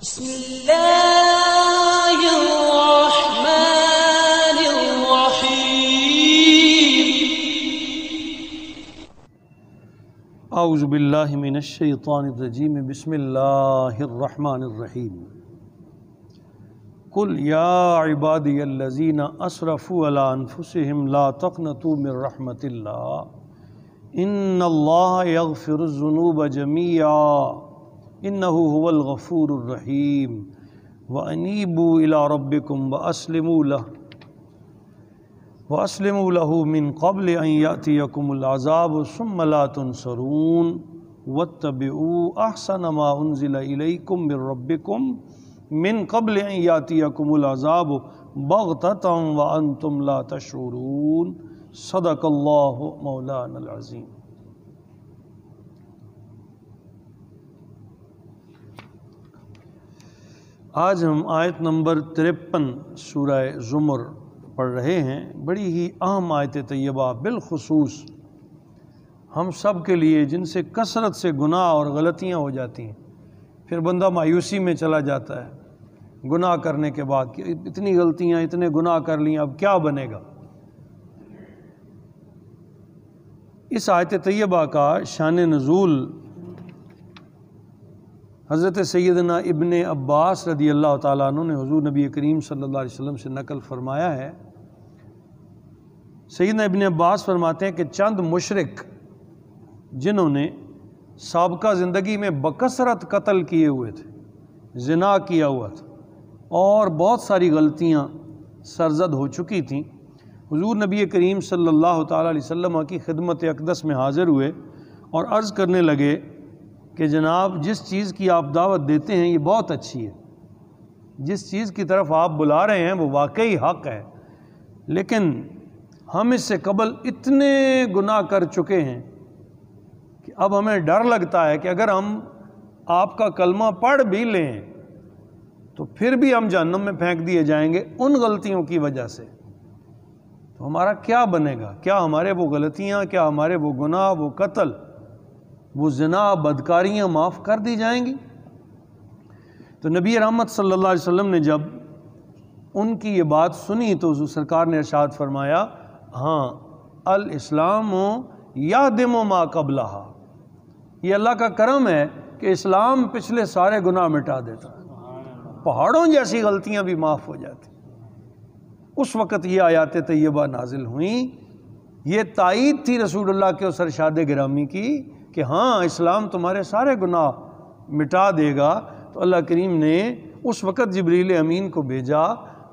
بسم اللہ الرحمن الرحیم اعوذ باللہ من الشیطان الرجیم بسم اللہ الرحمن الرحیم قل یا عبادی الذین اسرفوا علی انفسهم لا تقنطوا من رحمت اللہ ان اللہ یغفر الذنوب جميعا انہ هو الغفور الرحیم وانیبوا الی ربکم واسلموا له من قبل ان یأتیکم العذاب ثم لا تنصرون واتبعوا احسن ما انزل الیکم من ربکم من قبل ان یأتیکم العذاب بغتۃ وانتم لا تشعرون صدق اللہ مولانا العظیم۔ آج ہم آیت نمبر 53 سورہ زمر پڑھ رہے ہیں۔ بڑی ہی اہم آیت طیبہ، بالخصوص ہم سب کے لیے جن سے کثرت سے گناہ اور غلطیاں ہو جاتی ہیں، پھر بندہ مایوسی میں چلا جاتا ہے گناہ کرنے کے بعد کہ اتنی غلطیاں، اتنے گناہ کر لیے، اب کیا بنے گا۔ اس آیت طیبہ کا شان نزول حضرت سیدنا ابن عباس رضی اللہ تعالیٰ عنہ نے حضور نبی کریم صلی اللہ علیہ وسلم سے نقل فرمایا ہے۔ سیدنا ابن عباس فرماتے ہیں کہ چند مشرک جنہوں نے سابقہ زندگی میں بکثرت قتل کیے ہوئے تھے، زنا کیا ہوا تھا اور بہت ساری غلطیاں سرزد ہو چکی تھیں، حضور نبی کریم صلی اللہ تعالیٰ علیہ وسلم کی خدمت اقدس میں حاضر ہوئے اور عرض کرنے لگے کہ جناب جس چیز کی آپ دعوت دیتے ہیں یہ بہت اچھی ہے، جس چیز کی طرف آپ بلا رہے ہیں وہ واقعی حق ہے، لیکن ہم اس سے قبل اتنے گناہ کر چکے ہیں کہ اب ہمیں ڈر لگتا ہے کہ اگر ہم آپ کا کلمہ پڑھ بھی لیں تو پھر بھی ہم جہنم میں پھینک دیے جائیں گے ان غلطیوں کی وجہ سے۔ تو ہمارا کیا بنے گا؟ کیا ہمارے وہ غلطیاں، کیا ہمارے وہ گناہ، وہ قتل، وہ زنا، بدکاریاں معاف کر دی جائیں گی؟ تو نبی رحمت صلی اللہ علیہ وسلم نے جب ان کی یہ بات سنی تو حضور سرکار نے ارشاد فرمایا، ہاں الاسلام یہدم ما قبلہا، یہ اللہ کا کرم ہے کہ اسلام پچھلے سارے گناہ مٹا دیتا ہے، پہاڑوں جیسی غلطیاں بھی معاف ہو جاتی۔ اس وقت یہ آیات طیبہ نازل ہوئیں، یہ تائید تھی رسول اللہ کے اس ارشاد گرامی کی کہ ہاں اسلام تمہارے سارے گناہ مٹا دے گا۔ تو اللہ کریم نے اس وقت جبریل امین کو بھیجا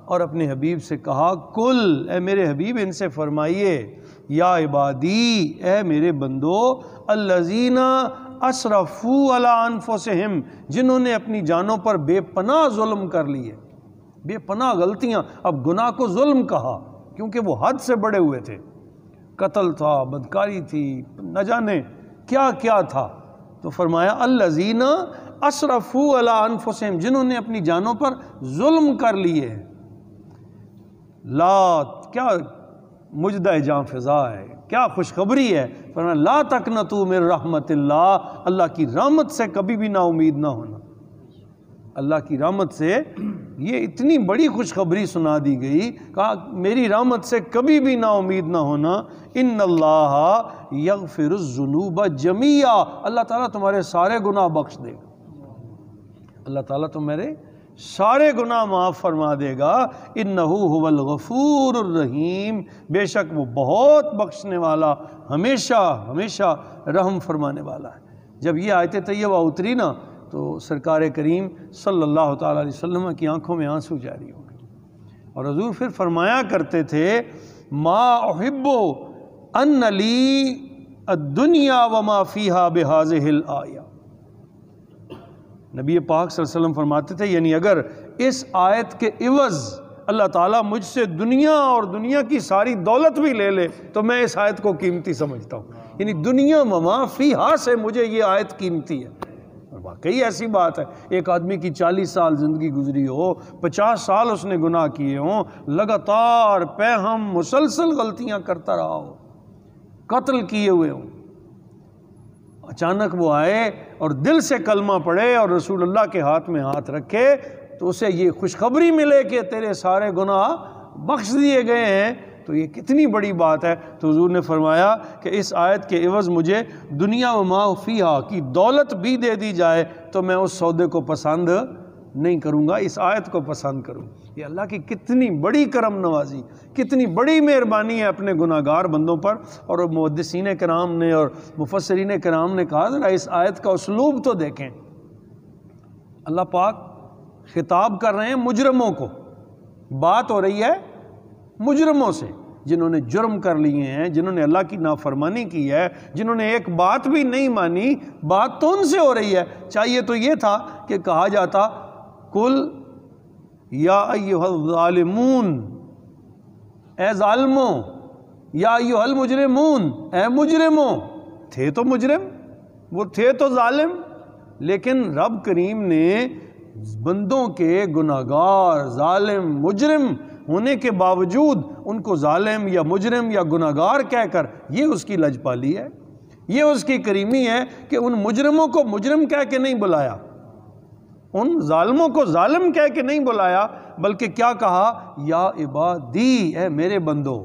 اور اپنے حبیب سے کہا، کل اے میرے حبیب ان سے فرمائیے، یا عبادی اے میرے بندو، الذین اسرفوا علی انفسہم، جنہوں نے اپنی جانوں پر بے پناہ ظلم کر لیے، بے پناہ غلطیاں۔ اب گناہ کو ظلم کہا کیونکہ وہ حد سے بڑے ہوئے تھے، قتل تھا، بدکاری تھی، نہ جانے کیا کیا تھا۔ تو فرمایا الذین اسرفوا علی انفسہم، جنہوں نے اپنی جانوں پر ظلم کر لیے ہیں۔ لا، کیا مجدہ جاں فضا ہے، کیا خوشخبری ہے۔ فرمایا لا تقنطوا من رحمت اللہ، اللہ کی رحمت سے کبھی بھی نا امید نہ ہونا۔ اللہ کی رحمت سے یہ اتنی بڑی خوشخبری سنا دی گئی، کہا میری رحمت سے کبھی بھی نا امید نہ ہونا۔ ان اللہ یغفر الذنوب جميعا، اللہ تعالیٰ تمہارے سارے گناہ بخش دے گا، اللہ تعالیٰ تمہارے سارے گناہ معاف فرما دے گا۔ انہ هو الغفور الرحیم، بے شک وہ بہت بخشنے والا، ہمیشہ ہمیشہ رحم فرمانے والا ہے۔ جب یہ آیت طیبہ اتری نا تو سرکار کریم صلی اللہ تعالیٰ علیہ وسلم کی آنکھوں میں آنسو جاری ہو گئے، اور حضور پھر فرمایا کرتے تھے، ما احب ان لی الدنیا وما فیہا بہذہ الآیہ۔ نبی پاک صلی اللہ علیہ وسلم فرماتے تھے یعنی اگر اس آیت کے عوض اللہ تعالیٰ مجھ سے دنیا اور دنیا کی ساری دولت بھی لے لے تو میں اس آیت کو قیمتی سمجھتا ہوں، یعنی دنیا وما فیہا سے مجھے یہ آیت قیمتی ہے۔ اور واقعی ایسی بات ہے، ایک آدمی کی 40 سال زندگی گزری ہو، 50 سال اس نے گناہ کیے ہوں، لگاتار پیہم مسلسل غلطیاں کرتا رہا ہو، قتل کیے ہوئے ہوں، اچانک وہ آئے اور دل سے کلمہ پڑھے اور رسول اللہ کے ہاتھ میں ہاتھ رکھے تو اسے یہ خوشخبری ملے کہ تیرے سارے گناہ بخش دیے گئے ہیں، تو یہ کتنی بڑی بات ہے۔ تو حضور نے فرمایا کہ اس آیت کے عوض مجھے دنیا و ما فیہا کی دولت بھی دے دی جائے تو میں اس سودے کو پسند نہیں کروں گا، اس آیت کو پسند کروں۔ یہ اللہ کی کتنی بڑی کرم نوازی، کتنی بڑی مہربانی ہے اپنے گناہ گار بندوں پر۔ اور محدثین کرام نے اور مفسرین کرام نے کہا ذرا اس آیت کا اسلوب تو دیکھیں، اللہ پاک خطاب کر رہے ہیں مجرموں کو، بات ہو رہی ہے مجرموں سے، جنہوں نے جرم کر لیے ہیں، جنہوں نے اللہ کی نافرمانی کی ہے، جنہوں نے ایک بات بھی نہیں مانی، بات تو ان سے ہو رہی ہے۔ چاہیے تو یہ تھا کہ کہا جاتا قل یا ایھا الظالمون، اے ظالموں، یا ایھا المجرمون، اے مجرموں۔ تھے تو مجرم، وہ تھے تو ظالم، لیکن رب کریم نے بندوں کے گناہگار، ظالم، مجرم ہونے کے باوجود ان کو ظالم یا مجرم یا گناہگار کہہ کر، یہ اس کی لجپالی ہے، یہ اس کی کریمی ہے کہ ان مجرموں کو مجرم کہہ کے نہیں بلایا، ان ظالموں کو ظالم کہہ کے نہیں بلایا، بلکہ کیا کہا؟ یا عبادی، اے میرے بندو۔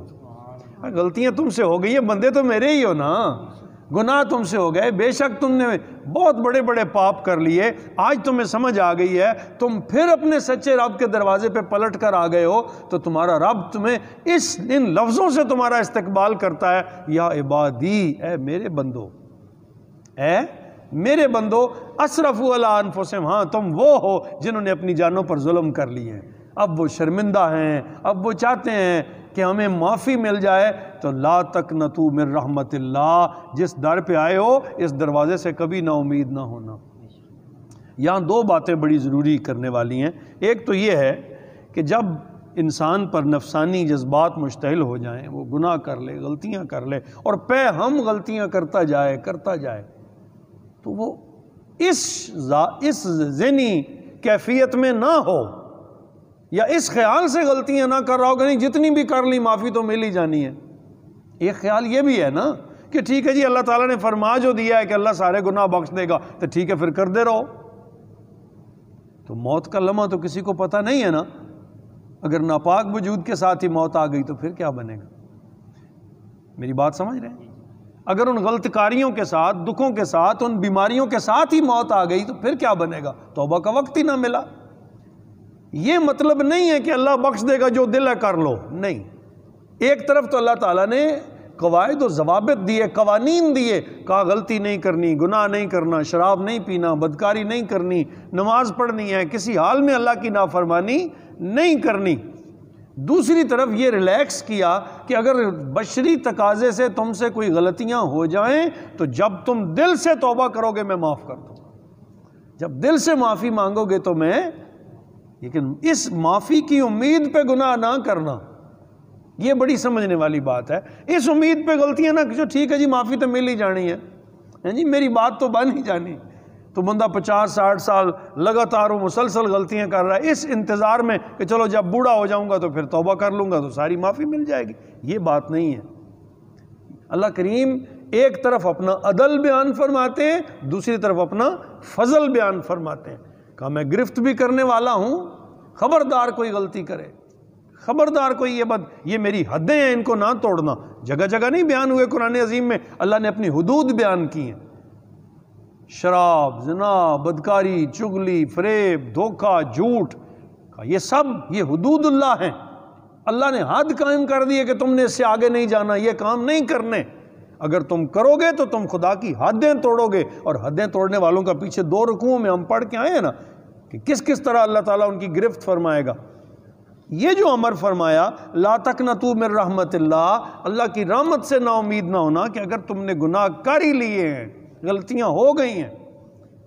غلطیاں تم سے ہو گئی ہیں، بندے تو میرے ہی ہو نا، گناہ تم سے ہو گئے، بے شک تم نے بہت بڑے بڑے پاپ کر لیے، آج تمہیں سمجھ آ گئی ہے، تم پھر اپنے سچے رب کے دروازے پہ پلٹ کر آ گئے ہو، تو تمہارا رب تمہیں ان لفظوں سے تمہارا استقبال کرتا ہے، یا عبادی، اے میرے بندو، اے میرے بندو، اسرفوا علی انفسہم، ہاں تم وہ ہو جنہوں نے اپنی جانوں پر ظلم کر لی ہے، اب وہ شرمندہ ہیں، اب وہ چاہتے ہیں کہ ہمیں معافی مل جائے، تو لا تقنطوا من رحمت اللہ، جس در پہ آئے ہو اس دروازے سے کبھی نا امید نہ ہونا۔ یہاں دو باتیں بڑی ضروری کرنے والی ہیں، ایک تو یہ ہے کہ جب انسان پر نفسانی جذبات مشتعل ہو جائیں، وہ گناہ کر لے، غلطیاں کر لے، اور پہ ہم غلطیاں کرتا جائے، تو وہ اس ذہنی کیفیت میں نہ ہو، یا اس خیال سے غلطیاں نہ کر رہا ہو کہ نہیں جتنی بھی کر لی معافی تو مل ہی جانی ہے۔ ایک خیال یہ بھی ہے نا کہ ٹھیک ہے جی اللہ تعالیٰ نے فرما جو دیا ہے کہ اللہ سارے گناہ بخش دے گا، تو ٹھیک ہے پھر کر دے رہو۔ تو موت کا لمحہ تو کسی کو پتہ نہیں ہے نا، اگر ناپاک وجود کے ساتھ ہی موت آ گئی تو پھر کیا بنے گا؟ میری بات سمجھ رہے ہیں؟ اگر ان غلط کاریوں کے ساتھ، دکھوں کے ساتھ، ان بیماریوں کے ساتھ ہی موت آ گئی تو پھر کیا بنے گا؟ توبہ کا وقت ہی نہ ملا۔ یہ مطلب نہیں ہے کہ اللہ بخش دے گا جو دل ہے کر لو، نہیں۔ ایک طرف تو اللہ تعالیٰ نے قواعد و ضوابط دیے، قوانین دیے، کہا غلطی نہیں کرنی، گناہ نہیں کرنا، شراب نہیں پینا، بدکاری نہیں کرنی، نماز پڑھنی ہے، کسی حال میں اللہ کی نافرمانی نہیں کرنی۔ دوسری طرف یہ ریلیکس کیا کہ اگر بشری تقاضے سے تم سے کوئی غلطیاں ہو جائیں تو جب تم دل سے توبہ کرو گے میں معاف کر دوں، جب دل سے معافی مانگو گے تو میں، لیکن اس معافی کی امید پہ گناہ نہ کرنا، یہ بڑی سمجھنے والی بات ہے۔ اس امید پہ غلطیاں نہ جو ٹھیک ہے جی معافی تو مل ہی جانی ہے جی، میری بات تو بن ہی جانی، تو بندہ 50-60 سال لگاتار وہ مسلسل غلطیاں کر رہا ہے اس انتظار میں کہ چلو جب بوڑھا ہو جاؤں گا تو پھر توبہ کر لوں گا تو ساری معافی مل جائے گی، یہ بات نہیں ہے۔ اللہ کریم ایک طرف اپنا عدل بیان فرماتے ہیں، دوسری طرف اپنا فضل بیان فرماتے ہیں۔ کہا میں گرفت بھی کرنے والا ہوں، خبردار کوئی غلطی کرے، خبردار کوئی یہ میری حدیں ہیں ان کو نہ توڑنا۔ جگہ جگہ نہیں بیان ہوئے قرآن عظیم میں، اللہ نے اپنی حدود بیان کی ہیں، شراب، زنا، بدکاری، چغلی، فریب، دھوکہ، جھوٹ، یہ سب یہ حدود اللہ ہیں۔ اللہ نے حد قائم کر دی ہے کہ تم نے اس سے آگے نہیں جانا، یہ کام نہیں کرنے، اگر تم کرو گے تو تم خدا کی حدیں توڑو گے۔ اور حدیں توڑنے والوں کا پیچھے 2 رکوعوں میں ہم پڑھ کے آئے ہیں نا کہ کس کس طرح اللہ تعالیٰ ان کی گرفت فرمائے گا۔ یہ جو امر فرمایا لا تقنطوا من رحمت اللہ، اللہ کی رحمت سے نا امید نہ ہونا، کہ اگر تم نے گناہ کر ہی لیے ہیں، غلطیاں ہو گئی ہیں،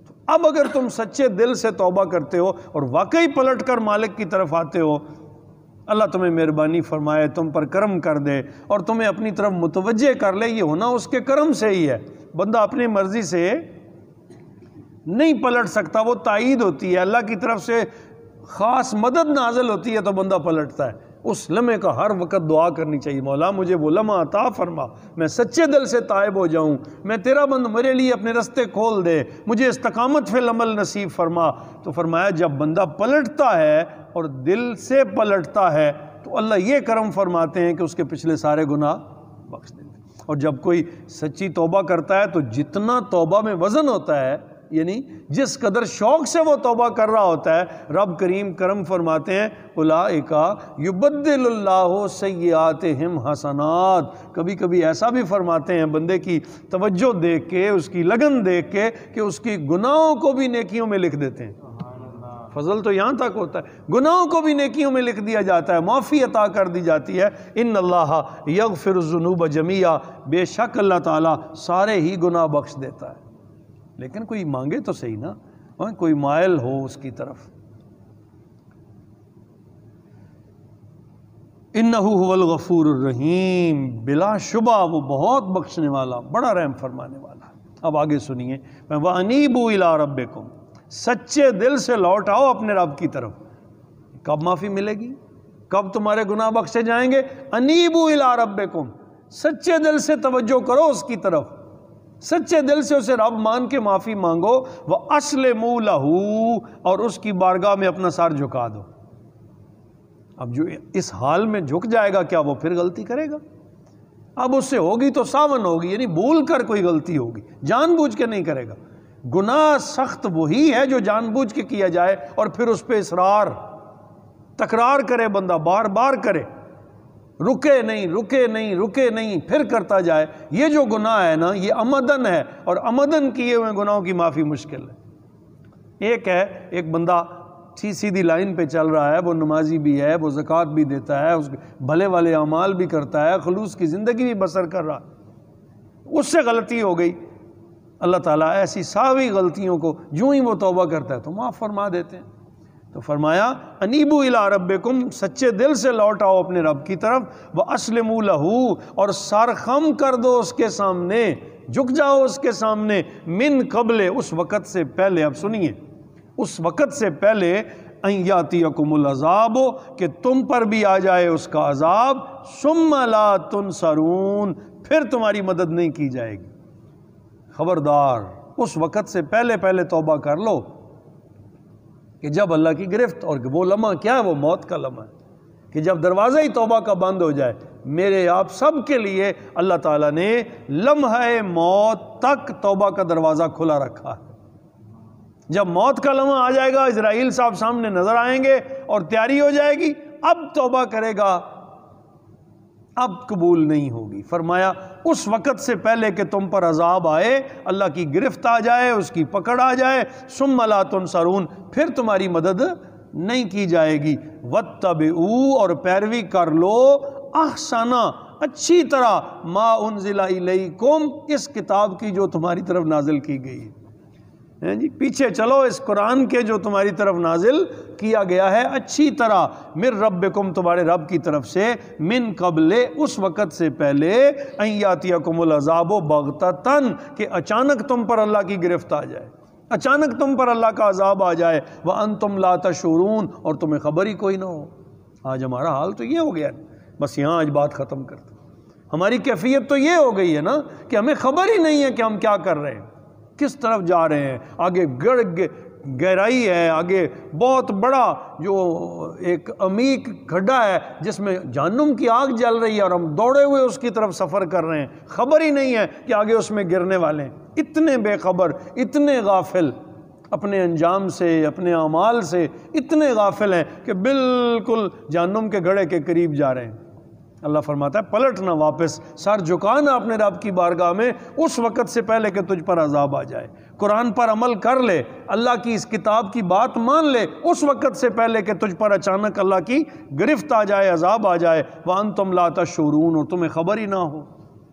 تو اب اگر تم سچے دل سے توبہ کرتے ہو اور واقعی پلٹ کر مالک کی طرف آتے ہو، اللہ تمہیں مہربانی فرمائے، تم پر کرم کر دے اور تمہیں اپنی طرف متوجہ کر لے۔ یہ ہونا اس کے کرم سے ہی ہے، بندہ اپنی مرضی سے نہیں پلٹ سکتا، وہ تائید ہوتی ہے، اللہ کی طرف سے خاص مدد نازل ہوتی ہے تو بندہ پلٹتا ہے، اس لمحے کا ہر وقت دعا کرنی چاہیے، مولا مجھے وہ لمحہ عطا فرما، میں سچے دل سے تائب ہو جاؤں، میں تیرا بند، میرے لیے اپنے رستے کھول دے، مجھے استقامت فی العمل نصیب فرما۔ تو فرمایا جب بندہ پلٹتا ہے اور دل سے پلٹتا ہے تو اللہ یہ کرم فرماتے ہیں کہ اس کے پچھلے سارے گناہ بخش دیں گے۔ اور جب کوئی سچی توبہ کرتا ہے تو جتنا توبہ میں وزن ہوتا ہے، یعنی جس قدر شوق سے وہ توبہ کر رہا ہوتا ہے، رب کریم کرم فرماتے ہیں اولئک یبدل اللہ سیئاتہم حسنات۔ کبھی کبھی ایسا بھی فرماتے ہیں بندے کی توجہ دیکھ کے، اس کی لگن دیکھ کے، کہ اس کی گناہوں کو بھی نیکیوں میں لکھ دیتے ہیں۔ فضل تو یہاں تک ہوتا ہے، گناہوں کو بھی نیکیوں میں لکھ دیا جاتا ہے، معافی عطا کر دی جاتی ہے۔ ان اللہ یغفر الذنوب جمیعا، بے شک اللہ تعالیٰ سارے ہی گناہ بخش دیتا ہے، لیکن کوئی مانگے تو صحیح نا، کوئی مائل ہو اس کی طرف۔ انہ هو الغفور الرحیم، بلا شبہ وہ بہت بخشنے والا، بڑا رحم فرمانے والا۔ اب آگے سنیے، وَأَنِيبُوا إِلَىٰ رَبِّكُمْ، سچے دل سے لوٹ آؤ اپنے رب کی طرف۔ کب معافی ملے گی؟ کب تمہارے گناہ بخشے جائیں گے؟ انیبوا الی ربکم، سچے دل سے توجہ کرو اس کی طرف، سچے دل سے اسے رب مان کے معافی مانگو، واسلموا لہ، اور اس کی بارگاہ میں اپنا سر جھکا دو۔ اب جو اس حال میں جھک جائے گا، کیا وہ پھر غلطی کرے گا؟ اب اس سے ہوگی تو ساون ہوگی، یعنی بھول کر کوئی غلطی ہوگی، جان بوجھ کے نہیں کرے گا۔ گناہ سخت وہی ہے جو جان بوجھ کے کیا جائے اور پھر اس پہ اصرار تکرار کرے، بندہ بار بار کرے، رکے نہیں پھر کرتا جائے۔ یہ جو گناہ ہے نا، یہ عمدن ہے، اور عمدن کیے ہوئے گناہوں کی معافی مشکل ہے۔ ایک بندہ سیدھی لائن پہ چل رہا ہے، وہ نمازی بھی ہے، وہ زکوٰۃ بھی دیتا ہے، اس بھلے والے اعمال بھی کرتا ہے، خلوص کی زندگی بھی بسر کر رہا ہے، اس سے غلطی ہو گئی، اللہ تعالیٰ ایسی ساری غلطیوں کو جو ہی وہ توبہ کرتا ہے تو معاف فرما دیتے ہیں۔ تو فرمایا انیبوا الی ربکم، سچے دل سے لوٹ آؤ اپنے رب کی طرف، واسلموا لہ، اور سر خم کر دو اس کے سامنے، جھک جاؤ اس کے سامنے، من قبل، اس وقت سے پہلے، اب سنیے، اس وقت سے پہلے، ان یاتیکم العذاب، کہ تم پر بھی آ جائے اس کا عذاب، ثم لا تنصرون، پھر تمہاری مدد نہیں کی جائے گی۔ خبردار، اس وقت سے پہلے توبہ کر لو کہ جب اللہ کی گرفت، اور وہ لمحہ کیا ہے؟ وہ موت کا لمحہ ہے، کہ جب دروازہ ہی توبہ کا بند ہو جائے۔ میرے آپ سب کے لیے اللہ تعالیٰ نے لمحہ موت تک توبہ کا دروازہ کھلا رکھا ہے۔ جب موت کا لمحہ آ جائے گا، اسرائیل صاحب سامنے نظر آئیں گے اور تیاری ہو جائے گی، اب توبہ کرے گا، اب قبول نہیں ہوگی۔ فرمایا اس وقت سے پہلے کہ تم پر عذاب آئے، اللہ کی گرفت آ جائے، اس کی پکڑ آ جائے، ثم لا تنصرون، پھر تمہاری مدد نہیں کی جائے گی۔ واتبعوا، اور پیروی کر لو، احسنا، اچھی طرح، ما انزل الیکم، اس کتاب کی جو تمہاری طرف نازل کی گئی ہے۔ جی پیچھے چلو اس قرآن کے جو تمہاری طرف نازل کیا گیا ہے، اچھی طرح، من ربکم، تمہارے رب کی طرف سے، من قبل، اس وقت سے پہلے، ان یاتیکم العذاب بغتۃ، کہ اچانک تم پر اللہ کی گرفت آ جائے، اچانک تم پر اللہ کا عذاب آ جائے، وانتم لا تشعرون، اور تمہیں خبر ہی کوئی نہ ہو۔ آج ہمارا حال تو یہ ہو گیا ہے، بس یہاں آج بات ختم کرتے، ہماری کیفیت تو یہ ہو گئی ہے نا کہ ہمیں خبر ہی نہیں ہے کہ ہم کیا کر رہے ہیں، کس طرف جا رہے ہیں، آگے گہرائی ہے، آگے بہت بڑا جو ایک عمیق کھڈا ہے جس میں جہنم کی آگ جل رہی ہے، اور ہم دوڑے ہوئے اس کی طرف سفر کر رہے ہیں، خبر ہی نہیں ہے کہ آگے اس میں گرنے والے ہیں۔ اتنے بے خبر، اتنے غافل اپنے انجام سے، اپنے اعمال سے، اتنے غافل ہیں کہ بالکل جہنم کے گڑھے کے قریب جا رہے ہیں۔ اللہ فرماتا ہے پلٹنا واپس، سر جھکانا اپنے رب کی بارگاہ میں اس وقت سے پہلے کہ تجھ پر عذاب آ جائے، قرآن پر عمل کر لے، اللہ کی اس کتاب کی بات مان لے اس وقت سے پہلے کہ تجھ پر اچانک اللہ کی گرفت آ جائے، عذاب آ جائے، وَأَنْتُمْ لَا تَشْعُرُونَ، اور تمہیں خبر ہی نہ ہو۔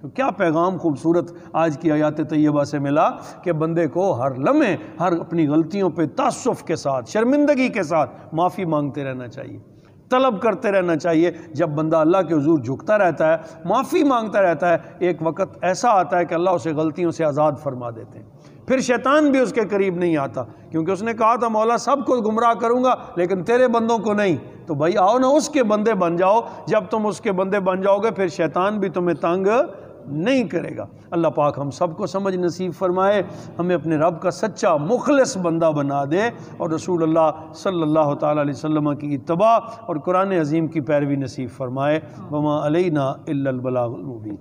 تو کیا پیغام خوبصورت آج کی آیات طیبہ سے ملا کہ بندے کو ہر لمحے، ہر اپنی غلطیوں پہ تاسف کے ساتھ، شرمندگی کے ساتھ معافی مانگتے رہنا چاہیے، طلب کرتے رہنا چاہیے۔ جب بندہ اللہ کے حضور جھکتا رہتا ہے، معافی مانگتا رہتا ہے، ایک وقت ایسا آتا ہے کہ اللہ اسے غلطیوں سے آزاد فرما دیتے ہیں۔ پھر شیطان بھی اس کے قریب نہیں آتا، کیونکہ اس نے کہا تھا مولا سب کو گمراہ کروں گا لیکن تیرے بندوں کو نہیں۔ تو بھائی آؤ نا اس کے بندے بن جاؤ، جب تم اس کے بندے بن جاؤ گے پھر شیطان بھی تمہیں تنگ نہیں کرے گا۔ اللہ پاک ہم سب کو سمجھ نصیب فرمائے، ہمیں اپنے رب کا سچا مخلص بندہ بنا دے، اور رسول اللہ صلی اللہ تعالیٰ علیہ وسلم کی اتباع اور قرآن عظیم کی پیروی نصیب فرمائے۔ وما علینا الا البلاغ المبین۔